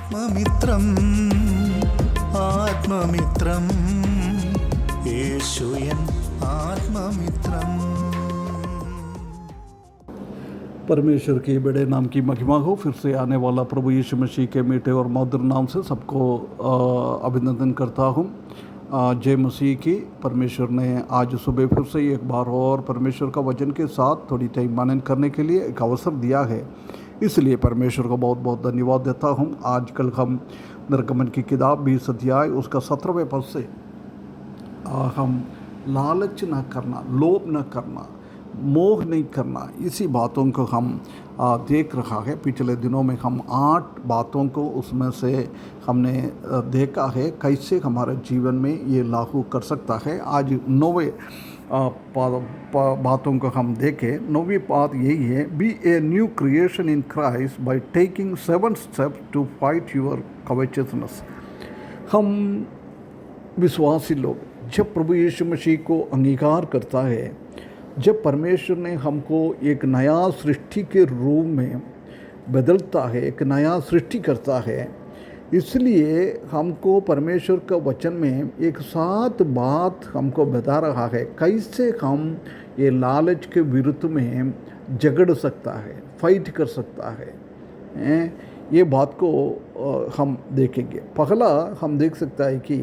ആത്മമിത്രം ആത്മമിത്രം യേശു N ആത്മമിത്രം. परमेश्वर के बड़े नाम की महिमा हो। फिर से आने वाला प्रभु यीशु मसीह के मीठे और मधुर नाम से सबको अभिनंदन करता हूँ। जय मसीह की। परमेश्वर ने आज सुबह फिर से एक बार और परमेश्वर का वचन के साथ थोड़ी टाइम मनन करने के लिए एक अवसर दिया है, इसलिए परमेश्वर को बहुत बहुत धन्यवाद देता हूँ। आजकल हम निर्गमन की किताब 20 अध्याय उसका 17वें पद से हम लालच न करना, लोभ न करना, मोह नहीं करना, इसी बातों को हम देख रहा है। पिछले दिनों में हम 8 बातों को उसमें से हमने देखा है कैसे हमारे जीवन में ये लागू कर सकता है। आज 9वें बातों को हम देखें। 9वीं बात यही है, be a new creation in Christ by taking 7 steps to fight your covetousness. हम विश्वासी लोग जब प्रभु यीशु मसीह को अंगीकार करता है, जब परमेश्वर ने हमको एक नया सृष्टि के रूप में बदलता है, एक नया सृष्टि करता है, इसलिए हमको परमेश्वर का वचन में एक साथ बात हमको बता रहा है कैसे हम ये लालच के विरुद्ध में झगड़ सकता है, फाइट कर सकता है। ये बात को हम देखेंगे। पहला हम देख सकता है कि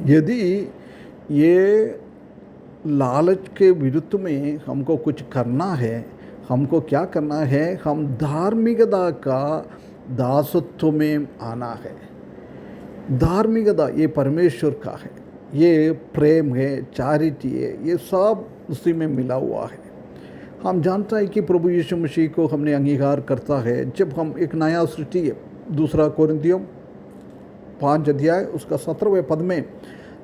यदि ये लालच के विरुद्ध में हमको कुछ करना है, हमको क्या करना है, हम धार्मिकता का दासत्व में आना है। धार्मिकता ये परमेश्वर का है, ये प्रेम है, चैरिटी है, ये सब उसी में मिला हुआ है। हम जानता है कि प्रभु यीशु मसीह को हमने अंगीकार करता है जब हम एक नया सृष्टि है। 2 कोरिन्थियों 5 अध्याय उसका 17वें पद में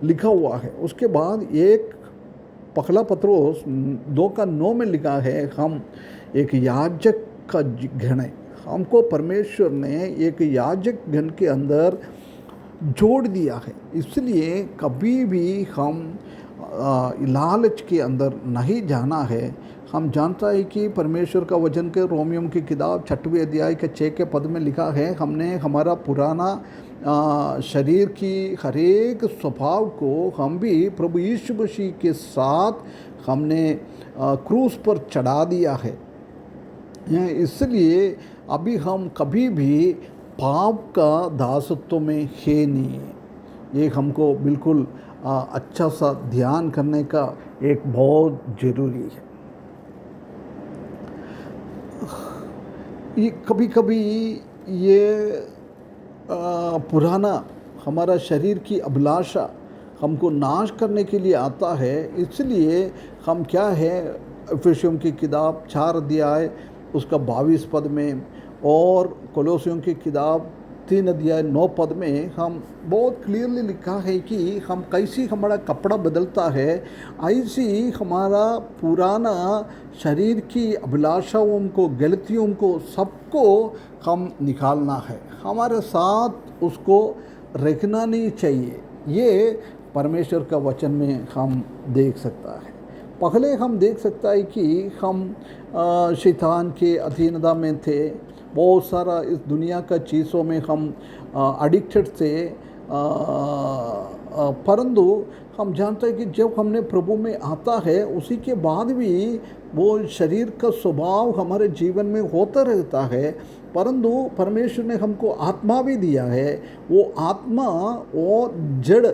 लिखा हुआ है। उसके बाद एक पहला पत्रोस 2:9 में लिखा है, हम एक याजक का गण है। हमको परमेश्वर ने एक याजक गण के अंदर जोड़ दिया है, इसलिए कभी भी हम लालच के अंदर नहीं जाना है। हम जानता है कि परमेश्वर का वचन के रोमियों की किताब 6वें अध्याय के 6 के पद में लिखा है, हमने हमारा पुराना शरीर की हर एक स्वभाव को हम भी प्रभु यीशु मसीह के साथ हमने क्रूस पर चढ़ा दिया है। इसलिए अभी हम कभी भी पाप का दासत्व में है नहीं। ये हमको बिल्कुल अच्छा सा ध्यान करने का एक बहुत ज़रूरी है। ये कभी कभी ये पुराना हमारा शरीर की अभिलाषा हमको नाश करने के लिए आता है, इसलिए हम क्या है, इफिसियों की किताब 4 अध्याय उसका 22 पद में और कोलोसियों की किताब 3 अध्याय 9 पद में हम बहुत क्लियरली लिखा है कि हम कैसी हमारा कपड़ा बदलता है, ऐसी हमारा पुराना शरीर की अभिलाषाओं को, गलतियों को, सबको हम निकालना है। हमारे साथ उसको रखना नहीं चाहिए। ये परमेश्वर का वचन में हम देख सकता है। पहले हम देख सकता है कि हम शैतान के अधीनता में थे, बहुत सारा इस दुनिया का चीज़ों में हम एडिक्टेड थे, परंतु हम जानते हैं कि जब हमने प्रभु में आता है, उसी के बाद भी वो शरीर का स्वभाव हमारे जीवन में होता रहता है, परंतु परमेश्वर ने हमको आत्मा भी दिया है। वो आत्मा और जड़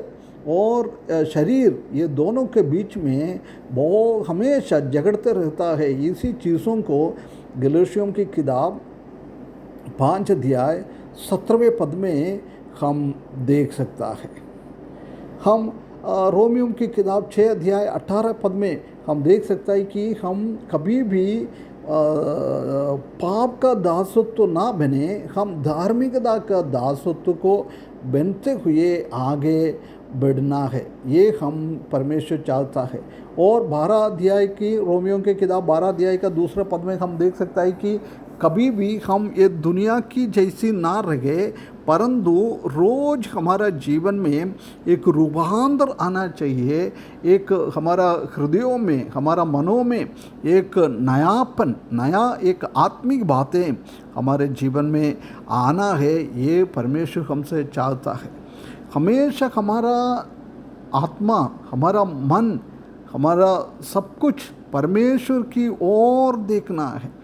और शरीर, ये दोनों के बीच में वो हमेशा झगड़ते रहता है। इसी चीज़ों को गलातियों की किताब 5 अध्याय 17वें पद में हम देख सकता है। हम रोमियों की किताब 6 अध्याय 18 पद में हम देख सकता है कि हम कभी भी पाप का दासत्व ना बने, हम धार्मिकता का दासत्व को बनते हुए आगे बढ़ना है। ये हम परमेश्वर चाहता है। और 12 अध्याय की रोमियों के किताब 12 अध्याय का 2 पद में हम देख सकता है कि कभी भी हम ये दुनिया की जैसी ना रहे, परंतु रोज़ हमारा जीवन में एक रूपांतर आना चाहिए। एक हमारा हृदयों में, हमारा मनों में एक नयापन, नया एक आत्मिक बातें हमारे जीवन में आना है। ये परमेश्वर हमसे चाहता है। हमेशा हमारा आत्मा, हमारा मन, हमारा सब कुछ परमेश्वर की ओर देखना है।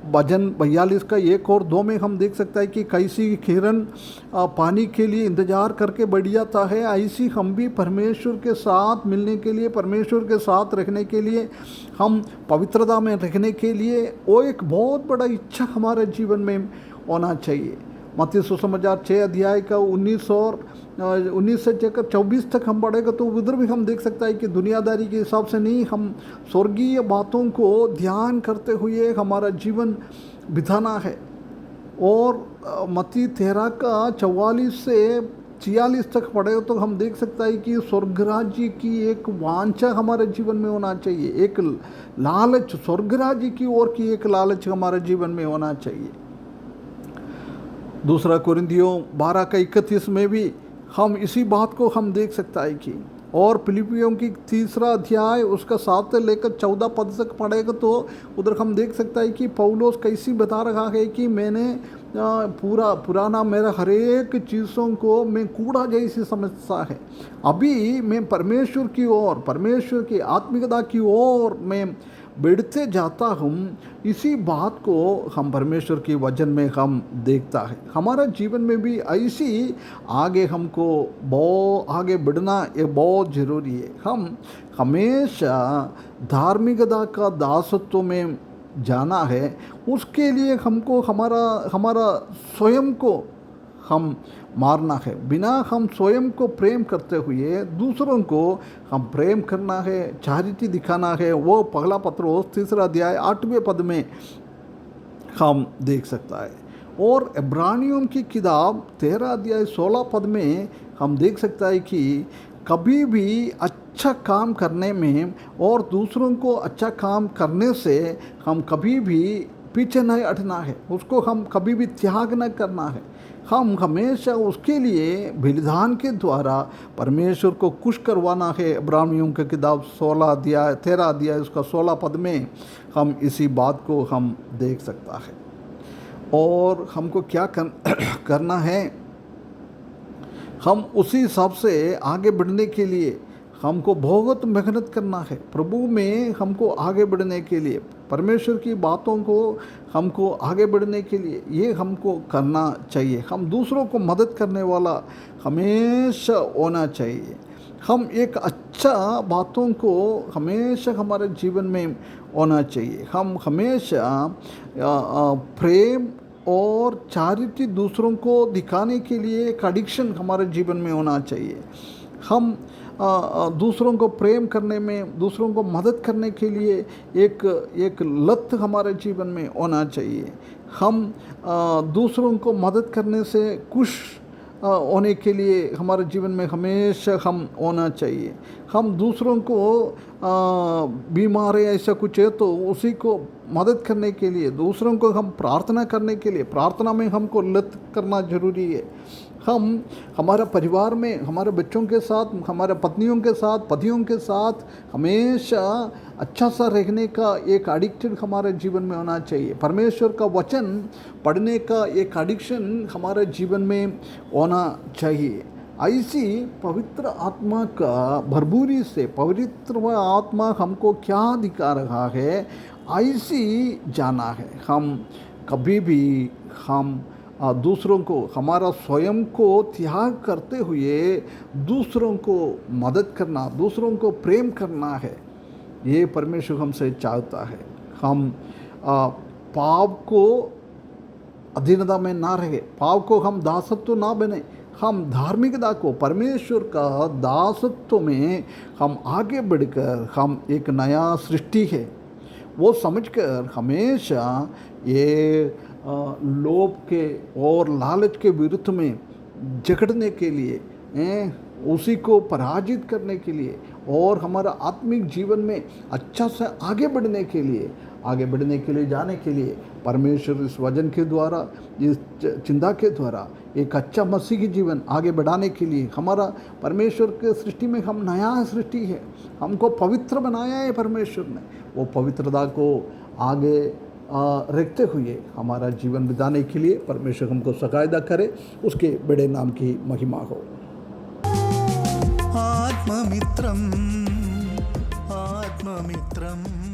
भजन 42 का 1 और 2 में हम देख सकते हैं कि कैसी किरण पानी के लिए इंतज़ार करके बढ़ जाता है, ऐसी हम भी परमेश्वर के साथ मिलने के लिए, परमेश्वर के साथ रहने के लिए, हम पवित्रता में रहने के लिए वो एक बहुत बड़ा इच्छा हमारे जीवन में होना चाहिए। मत्ती सुसमाचार 6 अध्याय का 19 से लेकर 24 तक हम पढ़ेगा तो उधर भी हम देख सकता है कि दुनियादारी के हिसाब से नहीं, हम स्वर्गीय बातों को ध्यान करते हुए हमारा जीवन बिताना है। और मत्ती 13 का 44 से 46 तक पढ़े तो हम देख सकता है कि स्वर्ग राज्य की एक वांछा हमारे जीवन में होना चाहिए, एक लालच, स्वर्ग राज्य की ओर की एक लालच हमारे जीवन में होना चाहिए। दूसरा कुरिन्थियों 12 का 31 में भी हम इसी बात को हम देख सकता है कि, और फिलिपियों की 3 अध्याय उसका 7 से लेकर 14 पद तक पढ़ेगा तो उधर हम देख सकता है कि पौलुस कैसी बता रहा है कि मैंने पुराना मेरा हर एक चीज़ों को मैं कूड़ा जैसी समझता है, अभी मैं परमेश्वर की ओर, परमेश्वर की आत्मिकता की ओर मैं बढ़ते जाता हूँ। इसी बात को हम परमेश्वर के वचन में हम देखता है। हमारा जीवन में भी ऐसी आगे हमको बहुत आगे बढ़ना ये बहुत ज़रूरी है। हम हमेशा धार्मिकता का दासत्व में जाना है, उसके लिए हमको हमारा स्वयं को हम मारना है। बिना हम स्वयं को प्रेम करते हुए दूसरों को हम प्रेम करना है, चैरिटी दिखाना है। वो पहला पत्रोस 3 अध्याय 8वें पद में हम देख सकता है। और इब्रानियों की किताब 13 अध्याय 16 पद में हम देख सकता है कि कभी भी अच्छा काम करने में और दूसरों को अच्छा काम करने से हम कभी भी पीछे नहीं हटना है, उसको हम कभी भी त्याग न करना है। हम हमेशा उसके लिए बलिदान के द्वारा परमेश्वर को खुश करवाना है। इब्रानियों की किताब 13 अध्याय उसका 16 पद में हम इसी बात को हम देख सकता है। और हमको क्या करना है, हम उसी हिसाब से आगे बढ़ने के लिए हमको बहुत मेहनत करना है। प्रभु में हमको आगे बढ़ने के लिए, परमेश्वर की बातों को हमको आगे बढ़ने के लिए ये हमको करना चाहिए। हम दूसरों को मदद करने वाला हमेशा होना चाहिए। हम एक अच्छा बातों को हमेशा हमारे जीवन में होना चाहिए। हम हमेशा प्रेम और चैरिटी दूसरों को दिखाने के लिए एक एडिक्शन हमारे जीवन में होना चाहिए। हम दूसरों को प्रेम करने में, दूसरों को मदद करने के लिए एक लत हमारे जीवन में होना चाहिए। हम दूसरों को मदद करने से खुश होने के लिए हमारे जीवन में हमेशा हम होना चाहिए। हम दूसरों को बीमार है ऐसा कुछ है तो उसी को मदद करने के लिए, दूसरों को हम प्रार्थना करने के लिए, प्रार्थना में हमको लत करना जरूरी है। हम हमारे परिवार में हमारे बच्चों के साथ, हमारे पत्नियों के साथ, पतियों के साथ हमेशा अच्छा सा रहने का एक एडिक्टेड हमारे जीवन में होना चाहिए। परमेश्वर का वचन पढ़ने का एक एडिक्शन हमारे जीवन में होना चाहिए। ऐसी पवित्र आत्मा का भरपूरी से, पवित्र आत्मा हमको क्या दिखा रहा है ऐसी जाना है। हम कभी भी हम दूसरों को, हमारा स्वयं को त्याग करते हुए दूसरों को मदद करना, दूसरों को प्रेम करना है, ये परमेश्वर हमसे चाहता है। हम पाप को अधीनता में ना रहे, पाप को हम दासत्व ना बने, हम धार्मिकता को, परमेश्वर का दासत्व में हम आगे बढ़कर हम एक नया सृष्टि है वो समझकर हमेशा ये लोभ के और लालच के विरुद्ध में झगड़ने के लिए, उसी को पराजित करने के लिए और हमारा आत्मिक जीवन में अच्छा से आगे बढ़ने के लिए आगे बढ़ने के लिए, जाने के लिए परमेश्वर इस वचन के द्वारा, इस चिंता के द्वारा एक अच्छा मसीही जीवन आगे बढ़ाने के लिए, हमारा परमेश्वर के सृष्टि में हम नया सृष्टि है, हमको पवित्र बनाया है परमेश्वर ने। वो पवित्रता को आगे रखते हुए हमारा जीवन बिताने के लिए परमेश्वर हमको सहायता करे। उसके बड़े नाम की महिमा हो। आत्ममित्रम आत्ममित्रम।